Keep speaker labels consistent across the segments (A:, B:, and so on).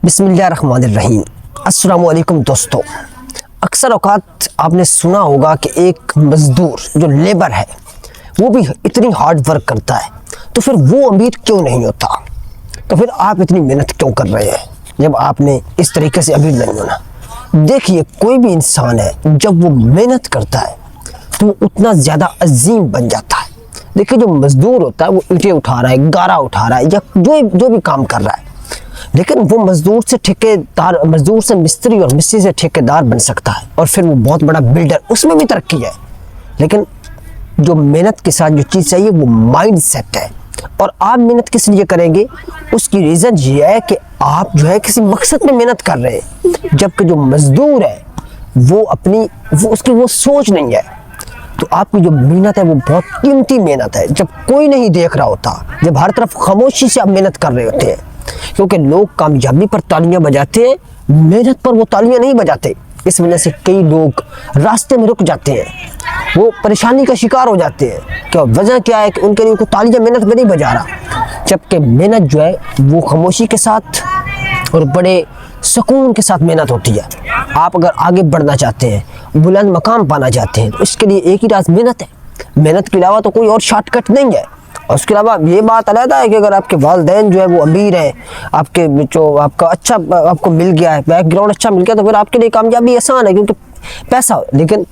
A: بسم اللہ الرحمن الرحیم۔ السلام علیکم دوستو، اکثر اوقات آپ نے سنا ہوگا کہ ایک مزدور جو لیبر ہے وہ بھی اتنی ہارڈ ورک کرتا ہے تو پھر وہ امیر کیوں نہیں ہوتا؟ تو پھر آپ اتنی محنت کیوں کر رہے ہیں جب آپ نے اس طریقے سے امیر نہیں ہونا؟ دیکھیے، کوئی بھی انسان ہے جب وہ محنت کرتا ہے تو وہ اتنا زیادہ عظیم بن جاتا ہے۔ دیکھیے، جو مزدور ہوتا ہے وہ اینٹیں اٹھا رہا ہے، گارا اٹھا رہا ہے یا جو بھی کام کر رہا ہے، لیکن وہ مزدور سے مستری اور مستری سے ٹھیکیدار بن سکتا ہے اور پھر وہ بہت بڑا بلڈر، اس میں بھی ترقی ہے۔ لیکن جو محنت کے ساتھ جو چیز چاہیے وہ مائنڈ سیٹ ہے۔ اور آپ محنت کس لیے کریں گے؟ اس کی ریزن یہ ہے کہ آپ جو ہے کسی مقصد میں محنت کر رہے ہیں، جبکہ جو مزدور ہے وہ اس کی وہ سوچ نہیں ہے۔ تو آپ کی جو محنت ہے وہ بہت قیمتی محنت ہے، جب کوئی نہیں دیکھ رہا ہوتا، جب ہر طرف خاموشی سے آپ محنت کر رہے ہوتے ہیں، کیونکہ لوگ کامیابی پر تالیاں بجاتے ہیں، محنت پر وہ تالیاں نہیں بجاتے۔ اس وجہ سے کئی لوگ راستے میں رک جاتے ہیں، وہ پریشانی کا شکار ہو جاتے ہیں کہ وجہ کیا ہے کہ ان کے لیے کوئی تالیاں محنت میں نہیں بجا رہا، جبکہ محنت جو ہے وہ خاموشی کے ساتھ اور بڑے سکون کے ساتھ محنت ہوتی ہے۔ آپ اگر آگے بڑھنا چاہتے ہیں، بلند مقام پانا چاہتے ہیں، تو اس کے لیے ایک ہی راز محنت ہے۔ محنت کے علاوہ تو کوئی اور شارٹ کٹ نہیں ہے۔ اور اس کے علاوہ یہ بات علیحدہ ہے کہ اگر آپ کے والدین جو ہے وہ امیر ہیں، آپ کا اچھا آپ کو مل گیا ہے، بیک گراؤنڈ اچھا مل گیا، تو پھر آپ کے لیے کامیابی آسان ہے، کیونکہ پیسہ۔ لیکن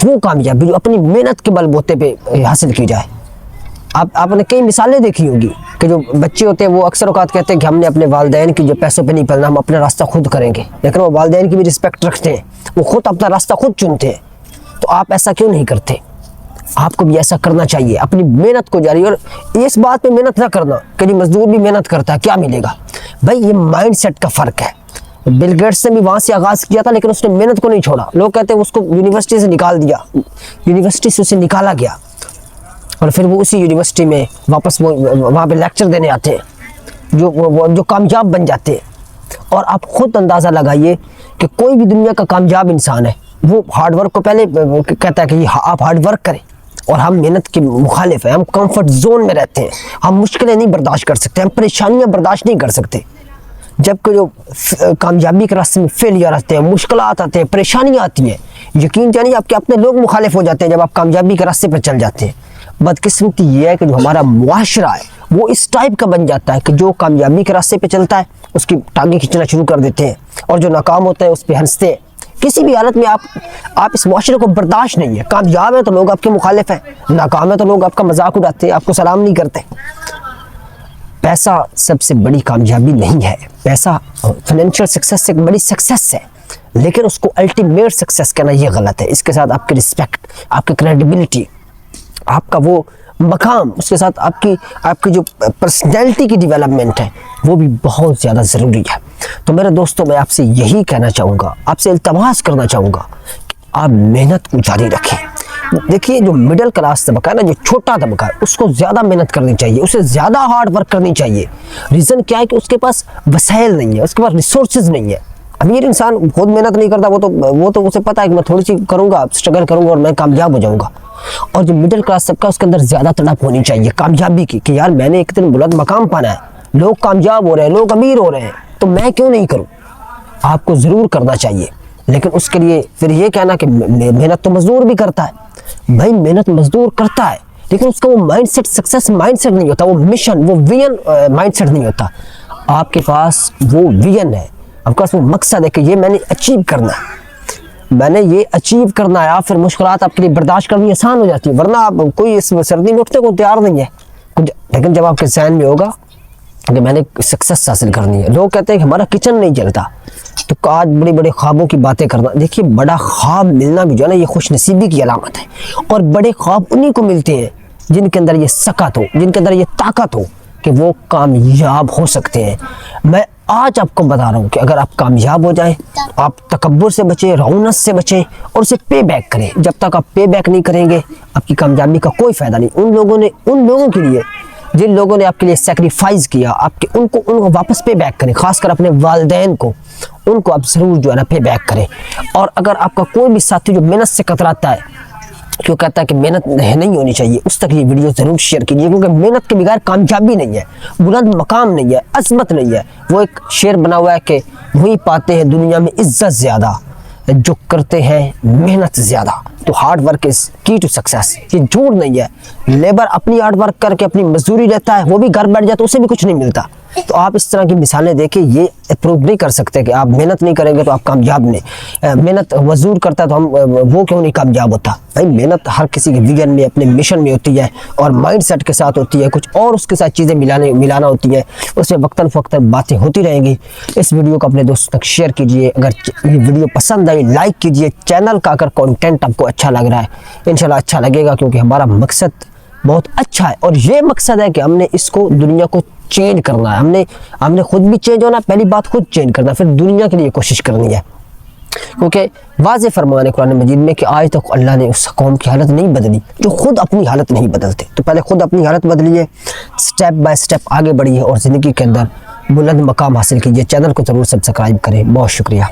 A: وہ کامیابی جو اپنی محنت کے بل بوتے پہ حاصل کی جائے۔ آپ نے کئی مثالیں دیکھی ہوگی کہ جو بچے ہوتے ہیں وہ اکثر اوقات کہتے ہیں کہ ہم نے اپنے والدین کی جو پیسوں پہ نہیں پلنا، ہم اپنا راستہ خود کریں گے، لیکن وہ والدین کی بھی رسپیکٹ رکھتے ہیں، وہ خود اپنا راستہ خود چنتے ہیں۔ تو آپ ایسا کیوں نہیں کرتے؟ آپ کو بھی ایسا کرنا چاہیے، اپنی محنت کو جاری۔ اور اس بات پہ محنت نہ کرنا کہ جی مزدور بھی محنت کرتا ہے، کیا ملے گا؟ بھائی، یہ مائنڈ سیٹ کا فرق ہے۔ بل گیٹس نے بھی وہاں سے آغاز کیا تھا، لیکن اس نے محنت کو نہیں چھوڑا۔ لوگ کہتے ہیں اس کو یونیورسٹی سے نکال دیا، یونیورسٹی سے اسے نکالا گیا، اور پھر وہ اسی یونیورسٹی میں واپس وہاں پہ لیکچر دینے آتے ہیں جو کامیاب بن جاتے ہیں۔ اور آپ خود اندازہ لگائیے کہ کوئی بھی دنیا کا کامیاب انسان ہے وہ ہارڈ ورک کو پہلے کہتا ہے کہ آپ ہارڈ ورک کریں، اور ہم محنت کے مخالف ہیں۔ ہم کمفرٹ زون میں رہتے ہیں، ہم مشکلیں نہیں برداشت کر سکتے، ہم پریشانیاں برداشت نہیں کر سکتے۔ جبکہ جو کامیابی کے راستے میں فیلئر آتے ہیں، مشکلات آتے ہیں، پریشانیاں آتی ہیں، یقین جانیے آپ کے اپنے لوگ مخالف ہو جاتے ہیں جب آپ کامیابی کے راستے پر چل جاتے ہیں۔ بدقسمتی یہ ہے کہ جو ہمارا معاشرہ ہے وہ اس ٹائپ کا بن جاتا ہے کہ جو کامیابی کے راستے پہ چلتا ہے اس کی ٹانگیں کھینچنا شروع کر دیتے ہیں، اور جو ناکام ہوتا ہے اس پہ ہنستے ہیں۔ کسی بھی حالت میں آپ اس معاشرے کو برداشت نہیں ہے۔ کامیاب ہے تو لوگ آپ کے مخالف ہیں، ناکام ہے تو لوگ آپ کا مذاق اڑاتے ہیں، آپ کو سلام نہیں کرتے۔ پیسہ سب سے بڑی کامیابی نہیں ہے، پیسہ فائنینشیل سکسیس سے ایک بڑی سکسیس ہے، لیکن اس کو الٹیمیٹ سکسیس کہنا یہ غلط ہے۔ اس کے ساتھ آپ کی رسپیکٹ، آپ کی کریڈیبلٹی، آپ کا وہ مقام، اس کے ساتھ آپ کی جو پرسنالٹی کی ڈیولپمنٹ ہے وہ بھی بہت زیادہ ضروری ہے۔ تو میرے دوستوں، میں آپ سے یہی کہنا چاہوں گا، آپ سے التماس کرنا چاہوں گا کہ آپ محنت کو جاری رکھیں۔ دیکھیے، جو مڈل کلاس طبقہ ہے نا، جو چھوٹا طبقہ ہے، اس کو زیادہ محنت کرنی چاہیے، اسے زیادہ ہارڈ ورک کرنی چاہیے۔ ریزن کیا ہے کہ اس کے پاس وسائل نہیں ہے، اس کے پاس ریسورسز نہیں ہے۔ امیر انسان خود محنت نہیں کرتا، وہ تو اسے پتا ہے کہ میں تھوڑی سی کروں گا، اسٹرگل کروں گا اور میں کامیاب ہو جاؤں گا۔ اور جو مڈل کلاس طبقہ، اس کے اندر زیادہ تڑپ ہونی چاہیے کامیابی کی، کہ یار میں نے ایک دن بلند مقام پانا ہے، لوگ کامیاب ہو رہے ہیں، لوگ امیر ہو رہے ہیں، تو میں کیوں نہیں کروں؟ آپ کو ضرور کرنا چاہیے، لیکن اس کے لیے پھر یہ کہنا کہ محنت تو مزدور بھی کرتا ہے۔ بھائی، محنت مزدور کرتا ہے، لیکن اس کا وہ mind set, success mind set نہیں ہوتا، وہ مشن، وہ ویژن مائنڈ سیٹ نہیں ہوتا۔ آپ کے پاس وہ ویژن ہے، آپ کے پاس وہ مقصد ہے کہ یہ میں نے اچیو کرنا ہے، میں نے یہ اچیو کرنا ہے۔ آپ پھر مشکلات آپ کے لیے برداشت کرنی آسان ہو جاتی ہے، ورنہ آپ کوئی اس سردی میں اٹھتے کو تیار نہیں ہے۔ لیکن جب آپ کے ذہن میں ہوگا کہ میں نے سکسیس حاصل کرنی ہے، لوگ کہتے ہیں کہ ہمارا کچن نہیں چلتا، تو آج بڑے بڑے خوابوں کی باتیں کرنا۔ دیکھیے، بڑا خواب ملنا بھی جو ہے نا، یہ خوش نصیبی کی علامت ہے، اور بڑے خواب انہی کو ملتے ہیں جن کے اندر یہ سکت ہو، جن کے اندر یہ طاقت ہو کہ وہ کامیاب ہو سکتے ہیں۔ میں آج آپ کو بتا رہا ہوں کہ اگر آپ کامیاب ہو جائیں، آپ تکبر سے بچیں، رعونت سے بچیں، اور اسے پے بیک کریں۔ جب تک آپ پے بیک نہیں کریں گے، آپ کی کامیابی کا کوئی فائدہ نہیں۔ ان لوگوں کے لیے جن لوگوں نے آپ کے لیے سیکریفائز کیا، ان کو واپس پے بیک کریں، خاص کر اپنے والدین کو، ان کو آپ ضرور جو ہے نا پے بیک کریں۔ اور اگر آپ کا کوئی بھی ساتھی جو محنت سے کتراتا ہے، جو کہتا ہے کہ محنت نہیں ہونی چاہیے، اس تک یہ ویڈیو ضرور شیئر کیجیے، کیونکہ محنت کے بغیر کامیابی نہیں ہے، بلند مقام نہیں ہے، عظمت نہیں ہے۔ وہ ایک شعر بنا ہوا ہے کہ وہی پاتے ہیں دنیا میں عزت زیادہ جو کرتے ہیں محنت زیادہ۔ تو ہارڈ ورک از کی ٹو سکسیس، یہ جھوٹ نہیں ہے۔ لیبر اپنی ہارڈ ورک کر کے اپنی مزدوری لیتا ہے، وہ بھی گھر بیٹھ جاتا ہے، اسے بھی کچھ نہیں ملتا۔ تو آپ اس طرح کی مثالیں دیکھیں، یہ اپروو نہیں کر سکتے کہ آپ محنت نہیں کریں گے تو آپ کامیاب نہیں۔ محنت مزدور کرتا ہے تو وہ کیوں نہیں کامیاب ہوتا؟ بھائی محنت ہر کسی کے ویژن میں، اپنے مشن میں ہوتی ہے، اور مائنڈ سیٹ کے ساتھ ہوتی ہے، کچھ اور اس کے ساتھ چیزیں ملانا ہوتی ہے، اس میں وقتاً فوقتاً باتیں ہوتی رہیں گی۔ اس ویڈیو کو اپنے دوستوں تک شیئر کیجئے، اگر یہ ویڈیو پسند آئی لائک کیجئے، چینل کا اگر کنٹینٹ آپ کو اچھا لگ رہا ہے انشاءاللہ اچھا لگے گا، کیونکہ ہمارا مقصد بہت اچھا ہے، اور یہ مقصد ہے کہ ہم نے اس کو دنیا کو چینج کرنا ہے۔ ہم نے خود بھی چینج ہونا، پہلی بات خود چینج کرنا، پھر دنیا کے لیے کوشش کرنی ہے، کیونکہ واضح فرمان ہے قرآن مجید میں کہ آج تک اللہ نے اس قوم کی حالت نہیں بدلی جو خود اپنی حالت نہیں بدلتے۔ تو پہلے خود اپنی حالت بدلیے، سٹیپ بائی سٹیپ آگے بڑھیے، اور زندگی کے اندر بلند مقام حاصل کیجیے۔ چینل کو ضرور سبسکرائب کریں۔ بہت شکریہ۔